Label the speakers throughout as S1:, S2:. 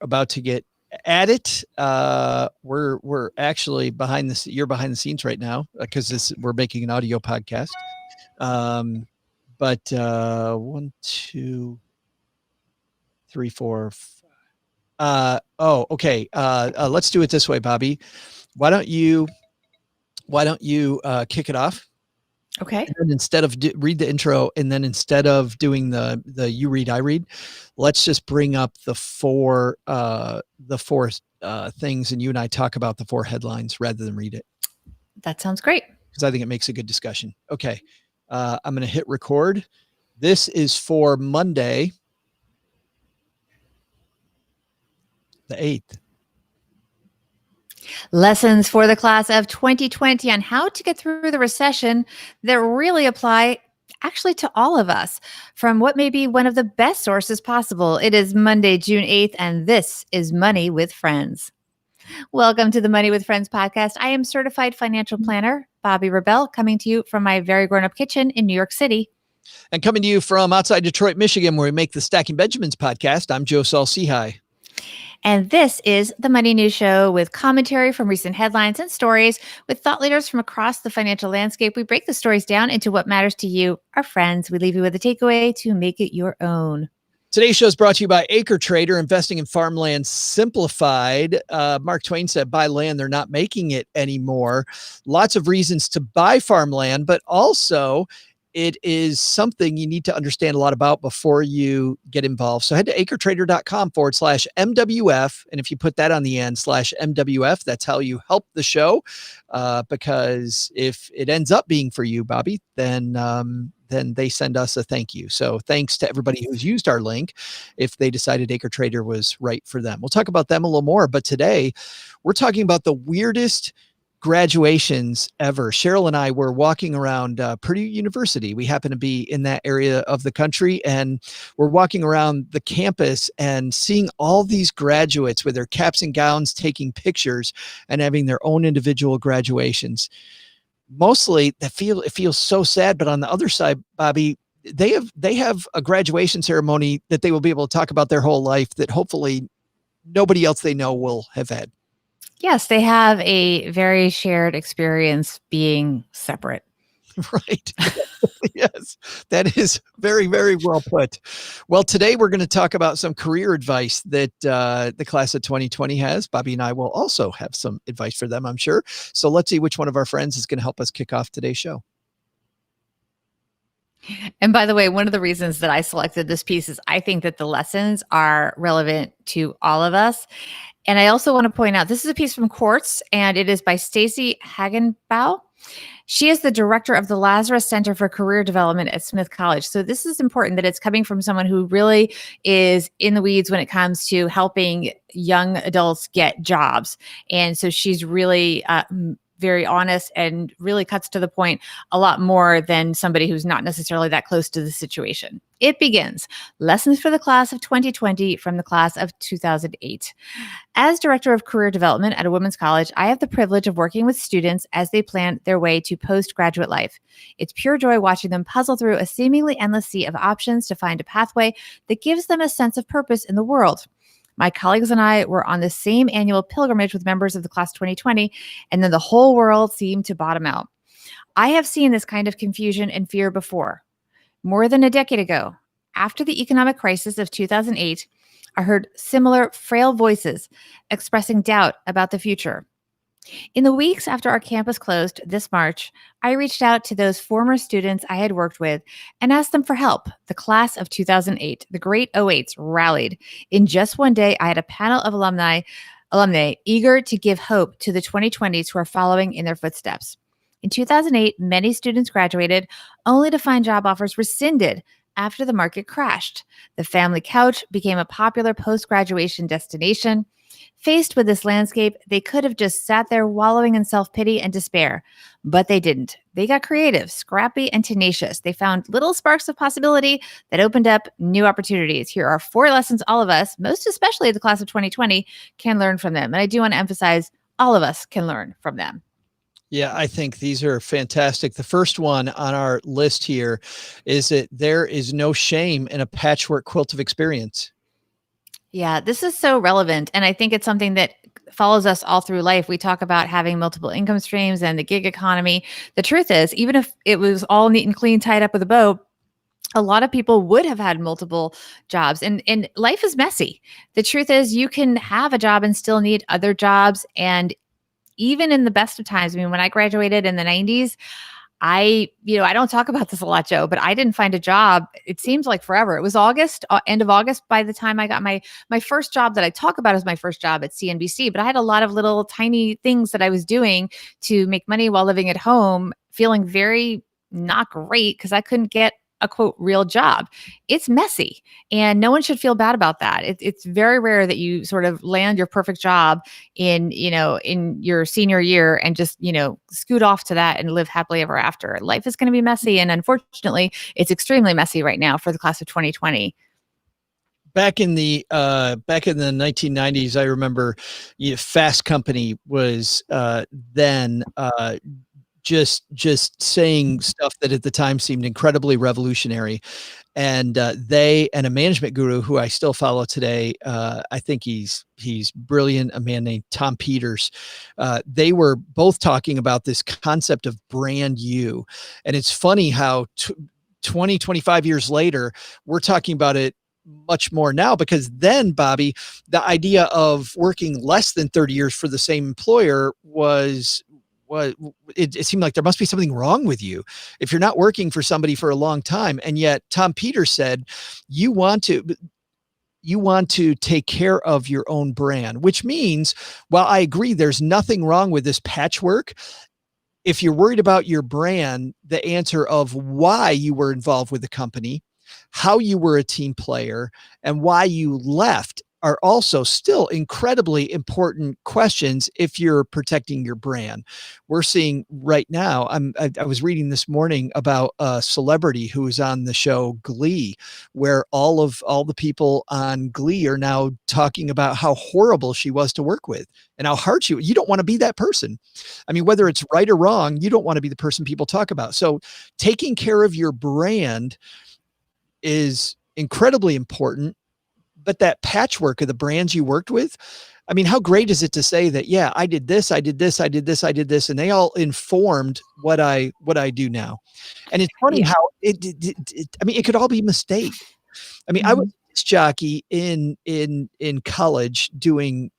S1: about to get at it. We're actually behind the scenes right now because we're making an audio podcast. But 1, 2, 3, 4. Okay. Let's do it this way, Bobby. Why don't you kick it off?
S2: Okay.
S1: And then instead of read the intro, and then instead of doing the you read, I read, let's just bring up the four things, and you and I talk about the 4 headlines rather than read it.
S2: That sounds great.
S1: Because I think it makes a good discussion. Okay. I'm going to hit record. This is for Monday, the 8th.
S2: Lessons for the class of 2020 on how to get through the recession that really apply actually to all of us from what may be one of the best sources possible. It is Monday, June 8th, and this is Money with Friends. Welcome to the Money with Friends podcast. I am certified financial planner, Bobby Rebell, coming to you from my very grown-up kitchen in New York City.
S1: And coming to you from outside Detroit, Michigan, where we make the Stacking Benjamins podcast, I'm Joe Saul-Sehy.
S2: And this is the Money News Show with commentary from recent headlines and stories with thought leaders from across the financial landscape. We break the stories down into what matters to you, our friends. We leave you with a takeaway to make it your own.
S1: Today's show is brought to you by Acre Trader, investing in farmland simplified. Mark Twain said, buy land, they're not making it anymore. Lots of reasons to buy farmland, but also it is something you need to understand a lot about before you get involved. So head to acretrader.com/MWF. And if you put that on the end /MWF, that's how you help the show. Because if it ends up being for you, Bobby, then they send us a thank you. So thanks to everybody who's used our link if they decided Acre Trader was right for them. We'll talk about them a little more. But today we're talking about the weirdest graduations ever. Cheryl and I were walking around Purdue University. We happen to be in that area of the country, and we're walking around the campus and seeing all these graduates with their caps and gowns taking pictures and having their own individual graduations. Mostly it feels so sad, but on the other side, Bobby, they have a graduation ceremony that they will be able to talk about their whole life that hopefully nobody else they know will have had.
S2: Yes, they have a very shared experience being separate.
S1: Right. Yes, that is very, very well put. Well, today we're going to talk about some career advice that the class of 2020 has. Bobby and I will also have some advice for them, I'm sure. So let's see which one of our friends is going to help us kick off today's show.
S2: And by the way, one of the reasons that I selected this piece is I think that the lessons are relevant to all of us. And I also want to point out, this is a piece from Quartz, and it is by Stacy Hagenbaugh. She is the director of the Lazarus Center for Career Development at Smith College. So this is important that it's coming from someone who really is in the weeds when it comes to helping young adults get jobs. And so she's really very honest and really cuts to the point a lot more than somebody who's not necessarily that close to the situation. It begins, lessons for the class of 2020 from the class of 2008. As director of career development at a women's college, I have the privilege of working with students as they plan their way to postgraduate life. It's pure joy watching them puzzle through a seemingly endless sea of options to find a pathway that gives them a sense of purpose in the world. My colleagues and I were on the same annual pilgrimage with members of the class 2020, and then the whole world seemed to bottom out. I have seen this kind of confusion and fear before. More than a decade ago, after the economic crisis of 2008, I heard similar frail voices expressing doubt about the future. In the weeks after our campus closed this March, I reached out to those former students I had worked with and asked them for help. The class of 2008, the great 08s, rallied. In just one day, I had a panel of alumni eager to give hope to the 2020s who are following in their footsteps. In 2008, many students graduated only to find job offers rescinded after the market crashed. The family couch became a popular post-graduation destination. Faced with this landscape, they could have just sat there wallowing in self-pity and despair, but they didn't. They got creative, scrappy, and tenacious. They found little sparks of possibility that opened up new opportunities. Here are 4 lessons all of us, most especially the class of 2020, can learn from them. And I do want to emphasize all of us can learn from them.
S1: Yeah, I think these are fantastic. The first one on our list here is that there is no shame in a patchwork quilt of experience.
S2: Yeah, this is so relevant. And I think it's something that follows us all through life. We talk about having multiple income streams and the gig economy. The truth is, even if it was all neat and clean, tied up with a bow, a lot of people would have had multiple jobs, and life is messy. The truth is you can have a job and still need other jobs. And even in the best of times, I mean, when I graduated in the 90s, I don't talk about this a lot, Joe, but I didn't find a job. It seems like forever. It was August, end of August by the time I got my first job that I talk about as my first job at CNBC. But I had a lot of little tiny things that I was doing to make money while living at home, feeling very not great because I couldn't get a quote real job. It's messy, and no one should feel bad about that. It's very rare that you sort of land your perfect job in your senior year and just scoot off to that and live happily ever after. Life is going to be messy, and unfortunately it's extremely messy right now for the class of 2020.
S1: Back in the 1990s, I remember Fast Company was then just saying stuff that at the time seemed incredibly revolutionary. And they and a management guru who I still follow today, I think he's brilliant, a man named Tom Peters. They were both talking about this concept of brand you. And it's funny how 20, 25 years later, we're talking about it much more now, because then, Bobby, the idea of working less than 30 years for the same employer it seemed like there must be something wrong with you if you're not working for somebody for a long time. And yet Tom Peters said, you want to take care of your own brand, which means, while I agree there's nothing wrong with this patchwork, if you're worried about your brand, the answer of why you were involved with the company, how you were a team player, and why you left are also still incredibly important questions if you're protecting your brand. We're seeing right now, I was reading this morning about a celebrity who was on the show Glee, where all the people on Glee are now talking about how horrible she was to work with and how hard you don't want to be that person. I mean, whether it's right or wrong, you don't want to be the person people talk about. So taking care of your brand is incredibly important. But that patchwork of the brands you worked with, I mean, how great is it to say that, yeah, I did this, I did this, I did this, I did this, and they all informed what I do now. And it's funny how I mean, it could all be a mistake. I mean, I was a disc jockey in college doing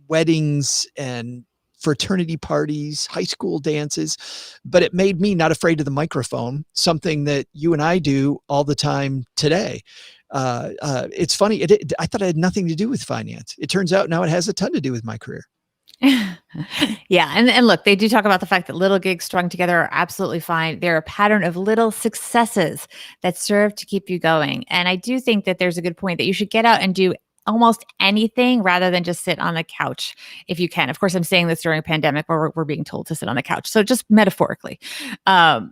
S1: weddings and fraternity parties, high school dances, but it made me not afraid of the microphone, something that you and I do all the time today. It's funny. I thought it had nothing to do with finance. It turns out now it has a ton to do with my career.
S2: Yeah. And look, they do talk about the fact that little gigs strung together are absolutely fine. They're a pattern of little successes that serve to keep you going. And I do think that there's a good point that you should get out and do almost anything rather than just sit on the couch if you can. Of course, I'm saying this during a pandemic where we're being told to sit on the couch. So just metaphorically,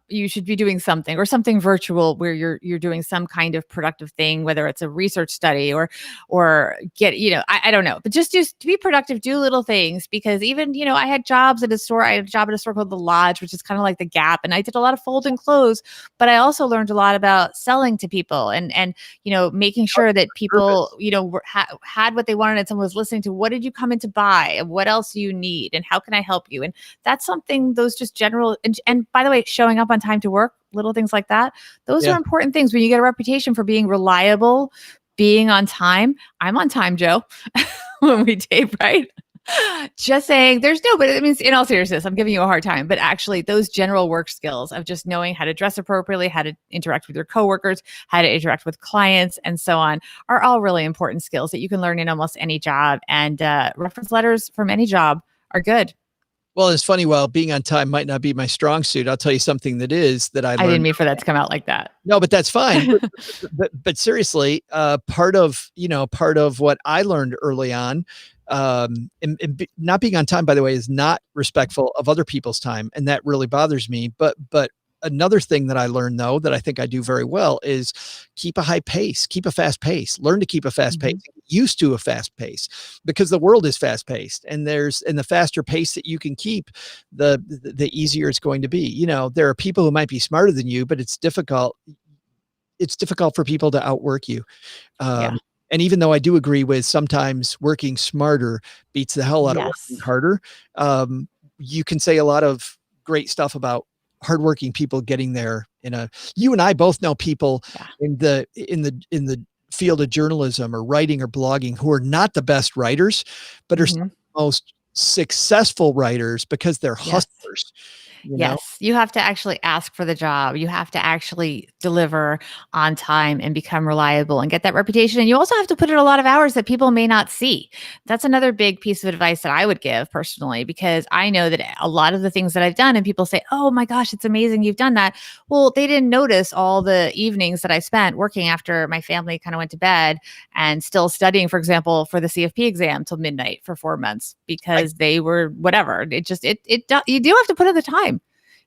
S2: you should be doing something, or something virtual where you're doing some kind of productive thing, whether it's a research study or get, I don't know, but just to be productive, do little things. Because even, I had jobs at a store. I had a job at a store called The Lodge, which is kind of like the Gap. And I did a lot of folding clothes, but I also learned a lot about selling to people and making sure that people, had what they wanted and someone was listening to, what did you come in to buy and what else do you need and how can I help you? And that's something, those just general, and by the way, showing up on time to work, little things like that, those are important things. When you get a reputation for being reliable, being on time, I'm on time, Joe, when we tape, right? Just saying, but it means, in all seriousness, I'm giving you a hard time, but actually those general work skills of just knowing how to dress appropriately, how to interact with your coworkers, how to interact with clients, and so on, are all really important skills that you can learn in almost any job. And reference letters from any job are good.
S1: Well, it's funny, while being on time might not be my strong suit, I'll tell you something that is, that I learned.
S2: I didn't mean for that to come out like that.
S1: No, but that's fine. but seriously, part of what I learned early on, and not being on time, by the way, is not respectful of other people's time. And that really bothers me. But another thing that I learned, though, that I think I do very well, is keep a high pace, keep a fast pace, learn to keep a fast pace, used to a fast pace, because the world is fast paced, and the faster pace that you can keep, the easier it's going to be. There are people who might be smarter than you, but it's difficult for people to outwork you.
S2: Yeah.
S1: And even though I do agree with sometimes working smarter beats the hell out of working
S2: Yes.
S1: harder, you can say a lot of great stuff about hardworking people getting there. You and I both know people
S2: Yeah.
S1: in the field of journalism or writing or blogging who are not the best writers, but are some
S2: Mhm.
S1: of the most successful writers because they're
S2: Yes.
S1: hustlers, you know?
S2: Yes, you have to actually ask for the job. You have to actually deliver on time and become reliable and get that reputation. And you also have to put in a lot of hours that people may not see. That's another big piece of advice that I would give personally, because I know that a lot of the things that I've done, and people say, "Oh my gosh, it's amazing you've done that." Well, they didn't notice all the evenings that I spent working after my family kind of went to bed and still studying, for example, for the CFP exam till midnight for 4 months
S1: I
S2: because they were whatever. You do have to put in the time.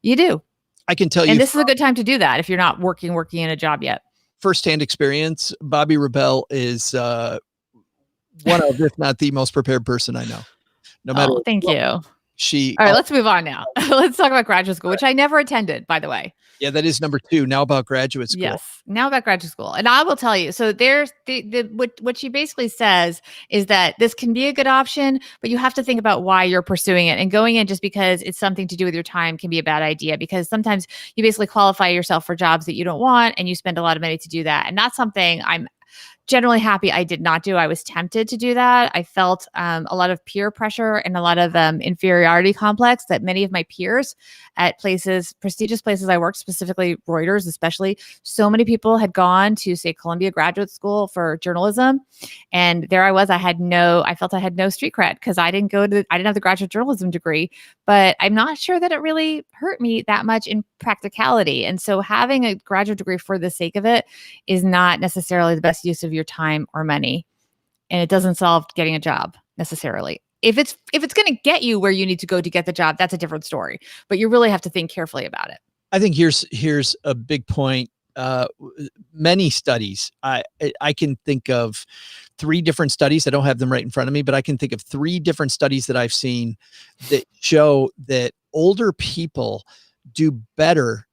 S2: You do.
S1: I can tell
S2: And
S1: you
S2: this is
S1: from
S2: a good time to do that if you're not working in a job yet.
S1: firsthand experience, Bobby Rebell is, one of, if not the most prepared person I know. No matter
S2: Oh, thank
S1: what
S2: you. All
S1: she
S2: right,
S1: oh,
S2: let's move on now. Let's talk about graduate school, which I never attended, by the way.
S1: yeah, that is number 2. Now about graduate school.
S2: Yes. Now about graduate school. And I will tell you. So there's the what she basically says is that this can be a good option, but you have to think about why you're pursuing it. And going in just because it's something to do with your time can be a bad idea, because sometimes you basically qualify yourself for jobs that you don't want and you spend a lot of money to do that. And that's something I'm generally happy I did not do. I was tempted to do that. I felt a lot of peer pressure and a lot of inferiority complex that many of my peers at places, prestigious places I worked, specifically Reuters, especially, so many people had gone to, say, Columbia Graduate School for journalism. And there I was. I felt I had no street cred because I didn't have the graduate journalism degree, but I'm not sure that it really hurt me that much in practicality. And so having a graduate degree for the sake of it is not necessarily the best use of your time or money, and it doesn't solve getting a job necessarily. If it's going to get you where you need to go to get the job, that's a different story, but you really have to think carefully about it.
S1: I think here's a big point. Many studies, I can think of 3 different studies. I don't have them right in front of me, but I can think of 3 different studies that I've seen that show that older people do better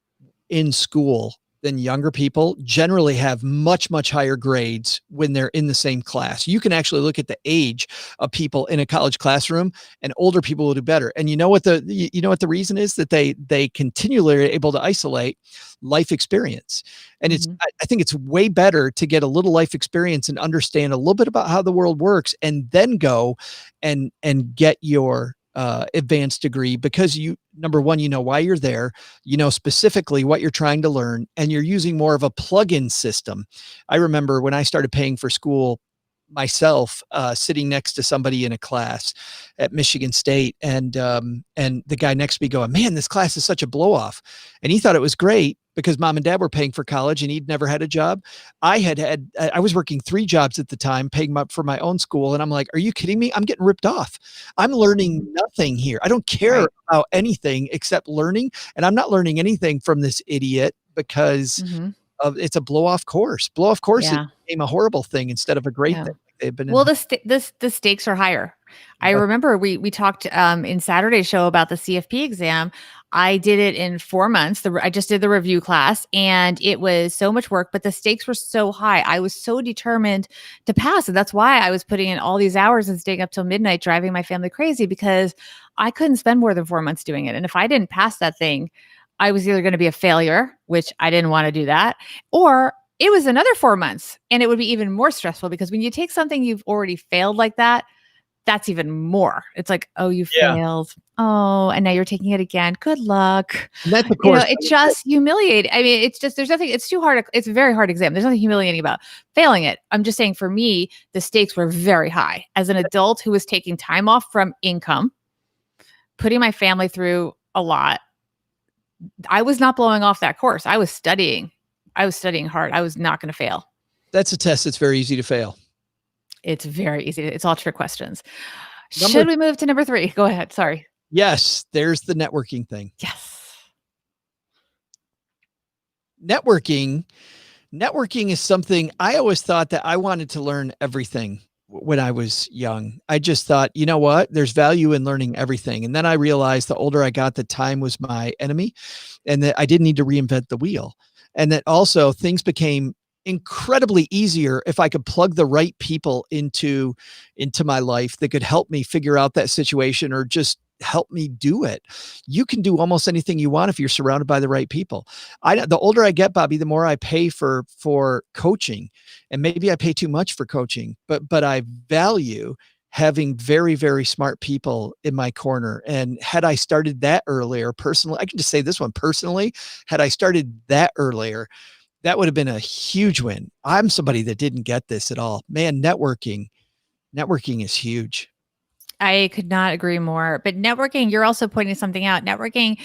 S1: in school than younger people, generally have much, much higher grades when they're in the same class. You can actually look at the age of people in a college classroom, and older people will do better. And you know what the reason is? That they continually are able to isolate life experience. And
S2: Mhm.
S1: I think it's way better to get a little life experience and understand a little bit about how the world works, and then go and get your advanced degree, because number one, you know why you're there, you know specifically what you're trying to learn, and you're using more of a plug-in system. I remember when I started paying for school myself, sitting next to somebody in a class at Michigan State, and the guy next to me going, "Man, this class is such a blow off," and he thought it was great because mom and dad were paying for college and he'd never had a job. I was working 3 jobs at the time, paying up for my own school, and I'm like, "Are you kidding me? I'm getting ripped off. I'm learning
S2: Mhm.
S1: nothing here. I don't care
S2: Right.
S1: about anything except learning, and I'm not learning anything from this idiot because
S2: Mhm.
S1: it's a blow off course." Blow off courses
S2: Yeah.
S1: became a horrible thing instead of a great
S2: Yeah.
S1: thing. They've been in.
S2: Well, the stakes are higher. I
S1: Yeah.
S2: remember we talked in Saturday's show about the CFP exam. I did it in 4 months. I just did the review class, and it was so much work, but the stakes were so high. I was so determined to pass, and that's why I was putting in all these hours and staying up till midnight, driving my family crazy, because I couldn't spend more than 4 months doing it. And if I didn't pass that thing, I was either going to be a failure, which I didn't want to do that, or it was another 4 months, and it would be even more stressful, because when you take something you've already failed like that, that's even more. It's like, oh, you
S1: Yeah.
S2: failed. Oh, and now you're taking it again. Good luck.
S1: And that's of course.
S2: It just humiliating. I mean, it's just, there's nothing, it's too hard. It's a very hard exam. There's nothing humiliating about failing it. I'm just saying, for me, the stakes were very high. As an adult who was taking time off from income, putting my family through a lot, I was not blowing off that course. I was studying. I was studying hard. I was not going to fail.
S1: That's a test that's very easy to fail.
S2: It's very easy. It's all trick questions.
S1: Number
S2: Should we move to number 3? Go ahead. Sorry.
S1: Yes, there's the networking thing.
S2: Yes.
S1: Networking is something I always thought that I wanted to learn everything when I was young. I just thought, you know what? There's value in learning everything. And then I realized the older I got, that time was my enemy, and that I didn't need to reinvent the wheel. And that also things became incredibly easier if I could plug the right people into my life that could help me figure out that situation or just help me do it. You can do almost anything you want if you're surrounded by the right people. The older I get, Bobby, the more I pay for coaching, and maybe I pay too much for coaching, but I value having very, very smart people in my corner. And had I started that earlier, personally, I can just say this one personally, had I started that earlier, that would have been a huge win. I'm somebody that didn't get this at all. Man, networking is huge.
S2: I could not agree more. But networking, you're also pointing something out. Networking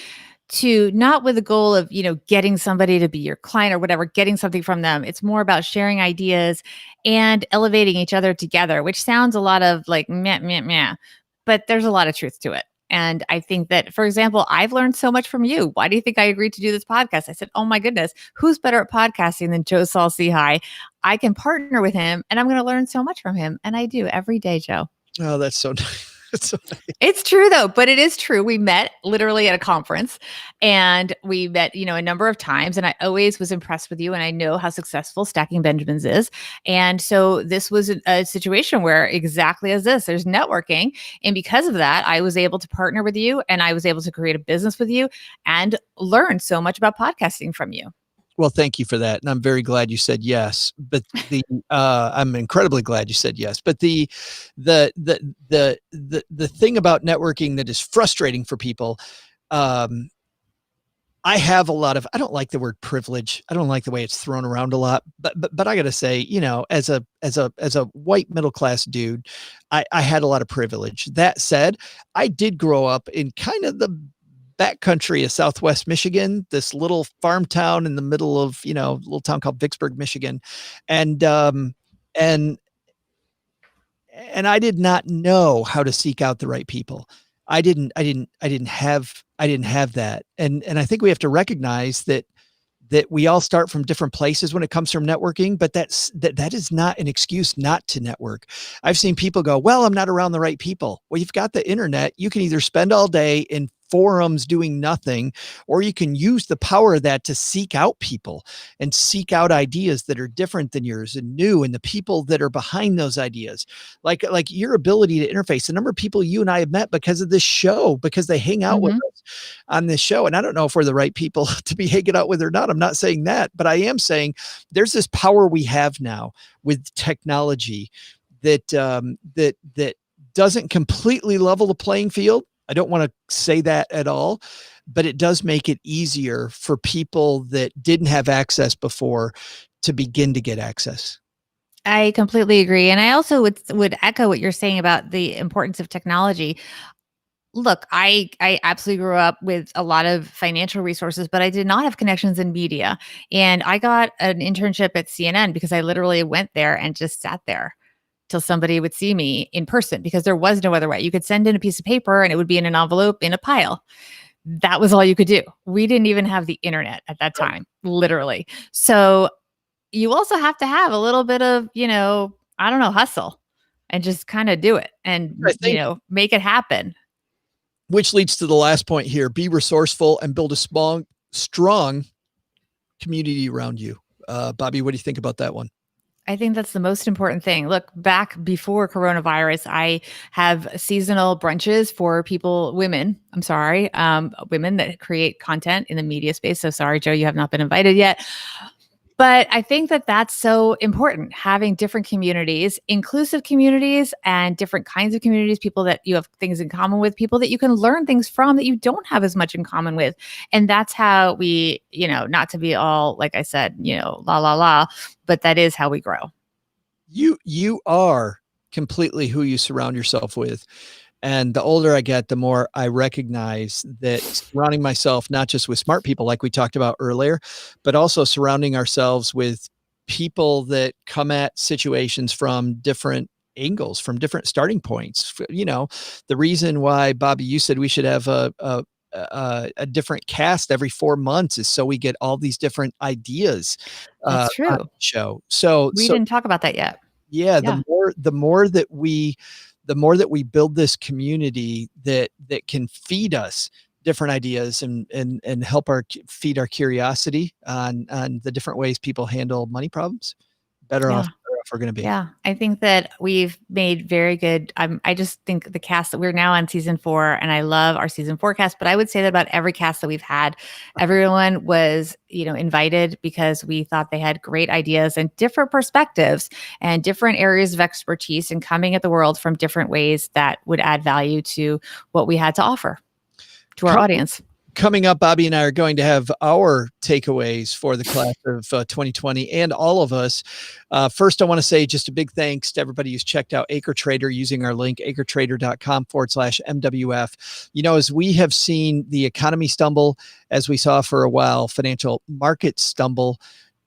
S2: to not with the goal of, getting somebody to be your client or whatever, getting something from them. It's more about sharing ideas and elevating each other together, which sounds a lot of like meh, meh, meh, but there's a lot of truth to it. And I think that, for example, I've learned so much from you. Why do you think I agreed to do this podcast? I said, oh my goodness, who's better at podcasting than Joe Saul Sehi? I can partner with him and I'm going to learn so much from him. And I do every day, Joe.
S1: Oh, that's so nice. So nice.
S2: It's true though, but it is true. We met literally at a conference and we met, a number of times, and I always was impressed with you and I know how successful Stacking Benjamins is. And so this was a situation where exactly as this, there's networking. And because of that, I was able to partner with you and I was able to create a business with you and learn so much about podcasting from you.
S1: Well, thank you for that. And I'm very glad you said yes, but I'm incredibly glad you said yes, but the thing about networking that is frustrating for people, I have a lot of, I don't like the word privilege. I don't like the way it's thrown around a lot, but I got to say, as a white middle-class dude, I had a lot of privilege. That said, I did grow up in kind of the backcountry of Southwest Michigan, this little farm town in the middle of, a little town called Vicksburg, Michigan. And I did not know how to seek out the right people. I didn't have that. And I think we have to recognize that we all start from different places when it comes from networking, but that is not an excuse not to network. I've seen people go, well, I'm not around the right people. Well, you've got the internet. You can either spend all day in forums doing nothing, or you can use the power of that to seek out people and seek out ideas that are different than yours and new, and the people that are behind those ideas, like your ability to interface. The number of people you and I have met because of this show, because they hang out with us on this show. And I don't know if we're the right people to be hanging out with or not. I'm not saying that, but I am saying there's this power we have now with technology that doesn't completely level the playing field. I don't want to say that at all, but it does make it easier for people that didn't have access before to begin to get access.
S2: I completely agree. And I also would echo what you're saying about the importance of technology. Look, I absolutely grew up with a lot of financial resources, but I did not have connections in media. And I got an internship at CNN because I literally went there and just sat there till somebody would see me in person, because there was no other way. You could send in a piece of paper and it would be in an envelope in a pile. That was all you could do. We didn't even have the internet at that time, literally. So you also have to have a little bit of, hustle and just kind of do it and, make it happen.
S1: Which leads to the last point here: be resourceful and build a strong community around you. Bobby, what do you think about that one?
S2: I think that's the most important thing. Look, back before coronavirus, I have seasonal brunches for women that create content in the media space. So sorry, Joe, you have not been invited yet. But I think that that's so important, having different communities, inclusive communities, and different kinds of communities, people that you have things in common with, people that you can learn things from that you don't have as much in common with. And that's how we, not to be all, like I said, la, la, la, but that is how we grow.
S1: You are completely who you surround yourself with. And the older I get, the more I recognize that surrounding myself, not just with smart people like we talked about earlier, but also surrounding ourselves with people that come at situations from different angles, from different starting points. The reason why, Bobby, you said we should have a different cast every 4 months is so we get all these different ideas.
S2: That's true.
S1: On the show. So
S2: we didn't talk about that yet.
S1: Yeah. The more that we build this community that can feed us different ideas and help feed our curiosity on the different ways people handle money problems, better off we're going to be.
S2: Yeah, I think that we've made very good. I just think the cast that we're now on season 4, and I love our season 4 cast. But I would say that about every cast that we've had, everyone was, invited because we thought they had great ideas and different perspectives and different areas of expertise, and coming at the world from different ways that would add value to what we had to offer to our audience.
S1: Coming up, Bobby and I are going to have our takeaways for the class of 2020 and all of us. First, I want to say just a big thanks to everybody who's checked out Acre Trader using our link, acretrader.com/MWF. As we have seen the economy stumble, as we saw for a while, financial markets stumble,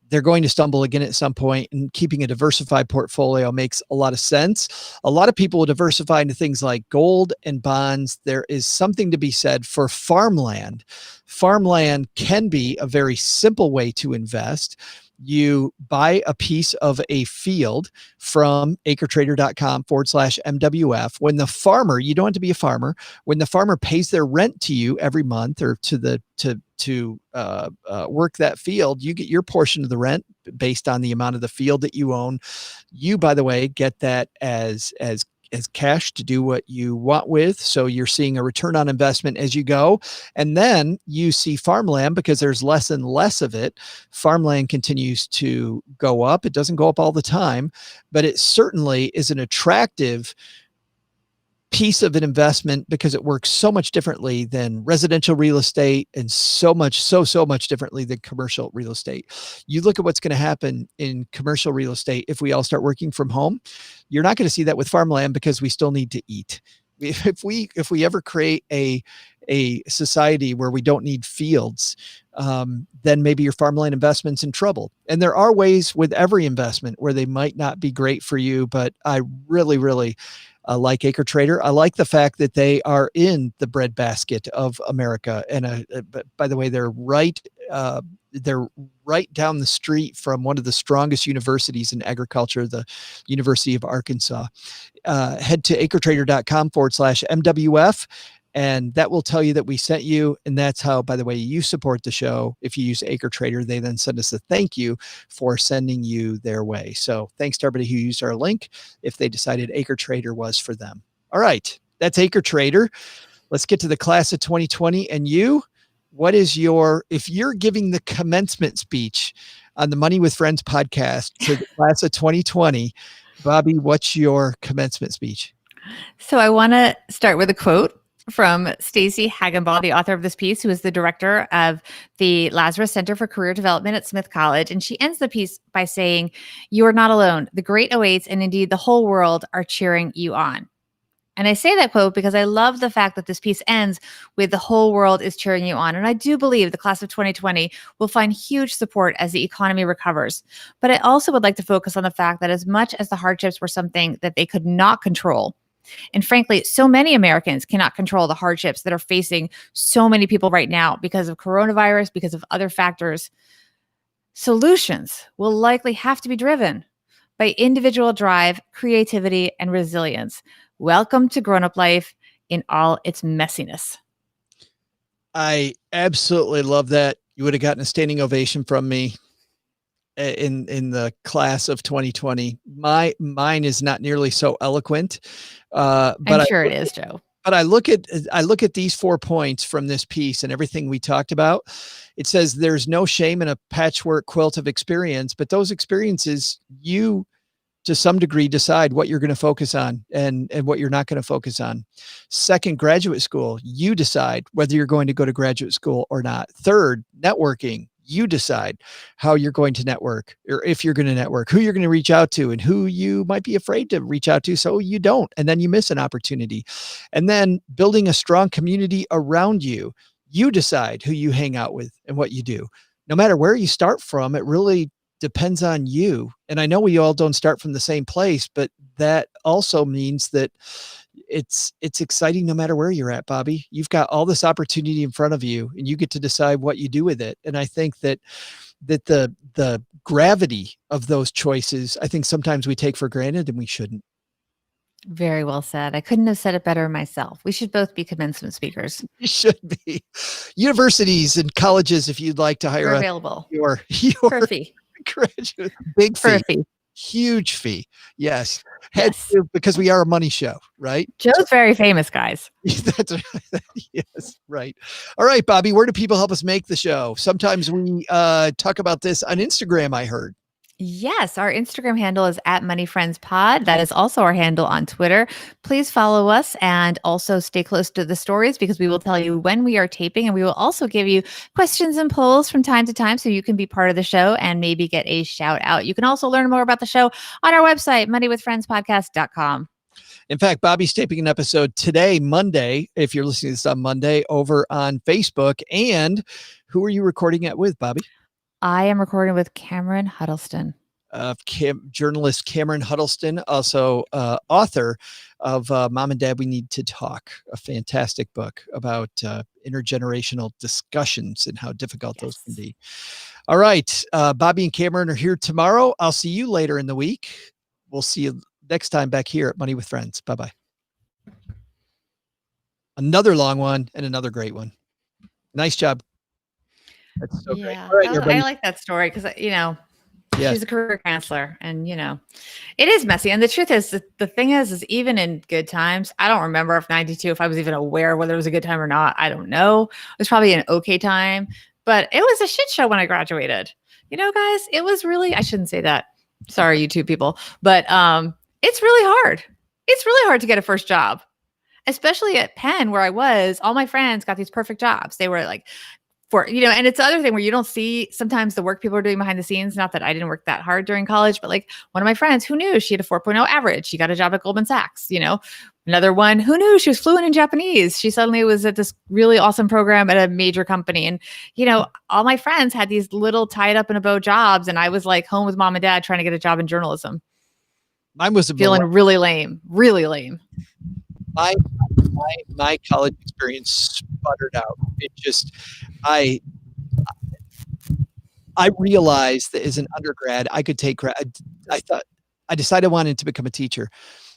S1: they're going to stumble again at some point, and keeping a diversified portfolio makes a lot of sense. A lot of people will diversify into things like gold and bonds. There is something to be said for farmland. Farmland can be a very simple way to invest. You buy a piece of a field from acretrader.com/MWF. When the farmer, you don't have to be a farmer, when the farmer pays their rent to you every month, or to work that field, you get your portion of the rent based on the amount of the field that you own. You, by the way, get that as cash to do what you want with. So you're seeing a return on investment as you go. And then you see farmland, because there's less and less of it. Farmland continues to go up. It doesn't go up all the time, but it certainly is an attractive piece of an investment because it works so much differently than residential real estate, and so much differently than commercial real estate. You look at what's going to happen in commercial real estate if we all start working from home. You're not going to see that with farmland, because we still need to eat. If we ever create a society where we don't need fields, then maybe your farmland investment's in trouble. And there are ways with every investment where they might not be great for you, but I really like Acre Trader. I like the fact that they are in the breadbasket of America. And by the way, they're right down the street from one of the strongest universities in agriculture, the University of Arkansas. Head to acretrader.com/MWF, and that will tell you that we sent you. And that's how, by the way, you support the show. If you use Acre Trader, they then send us a thank you for sending you their way. So thanks to everybody who used our link if they decided Acre Trader was for them. All right, that's Acre Trader. Let's get to the class of 2020. And what is if you're giving the commencement speech on the Money with Friends podcast to the class of 2020, Bobby, what's your commencement speech?
S2: So I want to start with a quote from Stacey Hagenbaugh, the author of this piece, who is the director of the Lazarus Center for Career Development at Smith College. And she ends the piece by saying, "You are not alone. The great awaits, and indeed the whole world are cheering you on." And I say that quote because I love the fact that this piece ends with "the whole world is cheering you on." And I do believe the class of 2020 will find huge support as the economy recovers. But I also would like to focus on the fact that as much as the hardships were something that they could not control, and frankly, so many Americans cannot control the hardships that are facing so many people right now because of coronavirus, because of other factors, solutions will likely have to be driven by individual drive, creativity, and resilience. Welcome to grown-up life in all its messiness.
S1: I absolutely love that. You would have gotten a standing ovation from me in the class of 2020. Mine is not nearly so eloquent. But
S2: I'm sure it is, Joe.
S1: But I look at these 4 points from this piece and everything we talked about. It says there's no shame in a patchwork quilt of experience, but those experiences, you to some degree decide what you're going to focus on and what you're not going to focus on. Second, graduate school, you decide whether you're going to go to graduate school or not. Third, networking, you decide how you're going to network, or if you're going to network, who you're going to reach out to, and who you might be afraid to reach out to, so you don't, and then you miss an opportunity. And then building a strong community around you, you decide who you hang out with and what you do. No matter where you start from, it really depends on you. And I know we all don't start from the same place, but that also means that it's exciting no matter where you're at, Bobby. You've got all this opportunity in front of you, and you get to decide what you do with it. And I think that the gravity of those choices, I think sometimes we take for granted, and we shouldn't.
S2: Very well said. I couldn't have said it better myself. We should both be commencement speakers.
S1: You should be. Universities and colleges, if you'd like to hire
S2: We're
S1: us,
S2: available
S1: your
S2: for a fee.
S1: graduate, big
S2: For a
S1: fee,
S2: fee.
S1: huge fee. Yes.
S2: Yes.
S1: Because we are a money show, right?
S2: Joe's very famous, guys.
S1: That's right. Yes, right. All right, Bobby, where do people help us make the show? Sometimes we talk about this on Instagram, I heard.
S2: Yes, our Instagram handle is at Money Friends Pod. That is also our handle on Twitter. Please follow us and also stay close to the stories because we will tell you when we are taping, and we will also give you questions and polls from time to time so you can be part of the show and maybe get a shout out. You can also learn more about the show on our website, moneywithfriendspodcast.com.
S1: In fact, Bobby's taping an episode today, Monday, if you're listening to this on Monday, over on Facebook. And who are you recording it with, Bobby?
S2: I am recording with Cameron Huddleston.
S1: Journalist Cameron Huddleston, also author of Mom and Dad, We Need to Talk, a fantastic book about intergenerational discussions and how difficult those can be. All right. Bobby and Cameron are here tomorrow. I'll see you later in the week. We'll see you next time back here at Money with Friends. Bye-bye. Another long one and another great one. Nice job. That's so great. All right,
S2: I like that story because, she's a career counselor and, it is messy. And the truth is, the thing is even in good times, I don't remember if I was even aware whether it was a good time or not. I don't know. It was probably an okay time, but it was a shit show when I graduated. Guys, it was really, I shouldn't say that. Sorry, YouTube people, but it's really hard. It's really hard to get a first job, especially at Penn where I was. All my friends got these perfect jobs. They were like, and it's the other thing where you don't see sometimes the work people are doing behind the scenes. Not that I didn't work that hard during college, but like one of my friends who knew she had a 4.0 average. She got a job at Goldman Sachs, Another one who knew she was fluent in Japanese. She suddenly was at this really awesome program at a major company. And, all my friends had these little tied up in a bow jobs. And I was like home with mom and dad trying to get a job in journalism.
S1: Mine was
S2: feeling really lame.
S1: My college experience sputtered out. It just, I realized that as an undergrad, I could take, I decided I wanted to become a teacher.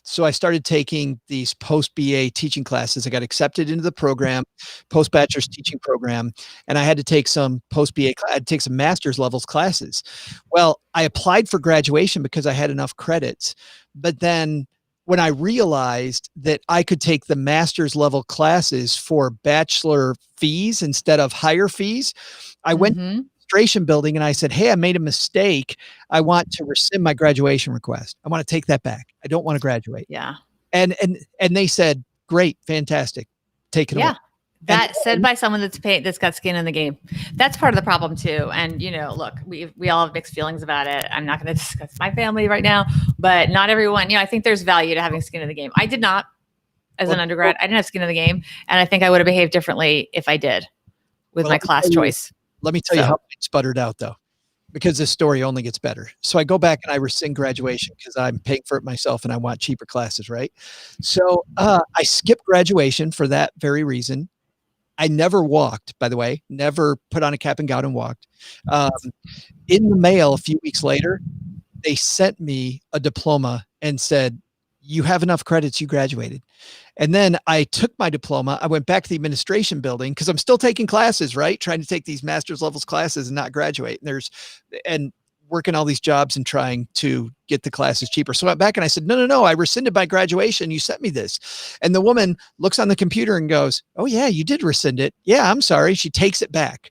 S1: So I started taking these post-BA teaching classes. I got accepted into the program, post-bachelor's teaching program, and I had to take some post-BA, I had to take some master's levels classes. Well, I applied for graduation because I had enough credits. But then when I realized that I could take the master's level classes for bachelor fees instead of higher fees, I went to the administration building and I said, hey, I made a mistake. I want to rescind my graduation request. I want to take that back. I don't want to graduate.
S2: Yeah.
S1: And they said, great, fantastic. Take it away.
S2: That said by someone that's got skin in the game. That's part of the problem too. And look, we all have mixed feelings about it. I'm not going to discuss my family right now, but not everyone. I think there's value to having skin in the game. I did not, as an undergrad. I didn't have skin in the game, and I think I would have behaved differently if I did with my class choice.
S1: Let me tell you how I sputtered out though, because this story only gets better. So I go back and I rescind graduation because I'm paying for it myself and I want cheaper classes, right? So I skipped graduation for that very reason. I never walked, by the way, never put on a cap and gown and walked. In the mail a few weeks later, they sent me a diploma and said, you have enough credits, you graduated. And then I took my diploma. I went back to the administration building because I'm still taking classes, right? Trying to take these master's levels classes and not graduate. And working all these jobs and trying to get the classes cheaper. So I went back and I said, no, I rescinded my graduation. You sent me this. And the woman looks on the computer and goes, oh yeah, you did rescind it. Yeah, I'm sorry. She takes it back.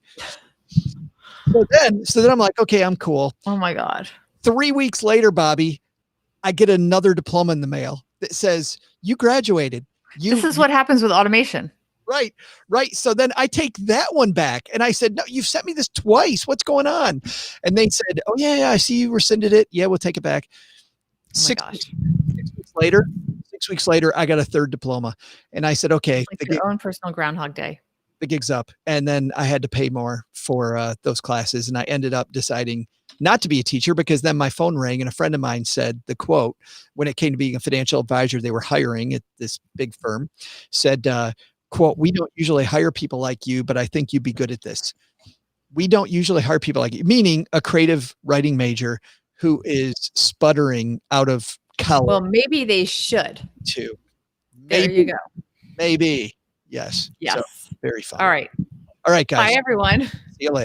S1: So then I'm like, okay, I'm cool.
S2: Oh my God.
S1: 3 weeks later, Bobby, I get another diploma in the mail that says you graduated.
S2: This is what happens with automation.
S1: Right. So then I take that one back and I said, no, you've sent me this twice. What's going on? And they said, oh yeah, I see you rescinded it. Yeah, we'll take it back.
S2: Oh
S1: 6 weeks later, I got a third diploma. And I said, okay.
S2: Like your own personal Groundhog Day.
S1: The gig's up. And then I had to pay more for those classes. And I ended up deciding not to be a teacher because then my phone rang and a friend of mine said the quote, when it came to being a financial advisor, they were hiring at this big firm, said, quote, we don't usually hire people like you, but I think you'd be good at this. We don't usually hire people like you, meaning a creative writing major who is sputtering out of Color
S2: Well, maybe they should.
S1: too.
S2: There you go.
S1: Maybe. Yes. So
S2: Yes.
S1: very funny.
S2: All right.
S1: All right, guys.
S2: Bye, everyone.
S1: See you later.